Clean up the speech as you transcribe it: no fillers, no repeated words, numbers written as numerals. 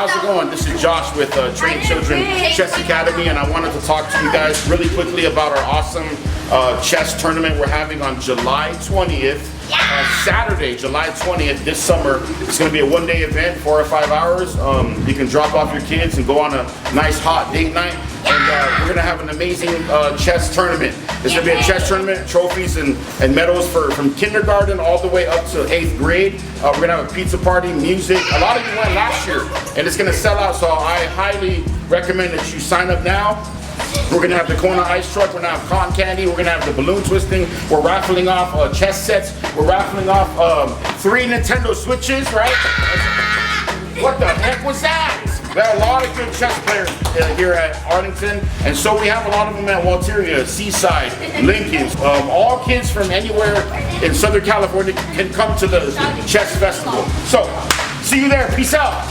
how's it going? This is Josh with Train Children Chess Academy, and I wanted to talk to you guys really quickly about our awesome chess tournament we're having on July 20th. Saturday, July 20th, this summer. It's going to be a one-day event, 4 or 5 hours. You can drop off your kids and go on a nice hot date night. And we're going to have an amazing chess tournament. It's going to be a chess tournament, trophies and medals from kindergarten all the way up to 8th grade. We're going to have a pizza party, music. A lot of you went last year, and it's going to sell out, so I highly recommend that you sign up now. We're going to have the Kona ice truck, we're going to have cotton candy, we're going to have the balloon twisting, we're raffling off chess sets, we're raffling off 3 Nintendo Switches, right? What the heck was that? There are a lot of good chess players here at Arlington, and so we have a lot of them at Walteria, Seaside, Lincoln. All kids from anywhere in Southern California can come to the chess festival. So, see you there. Peace out.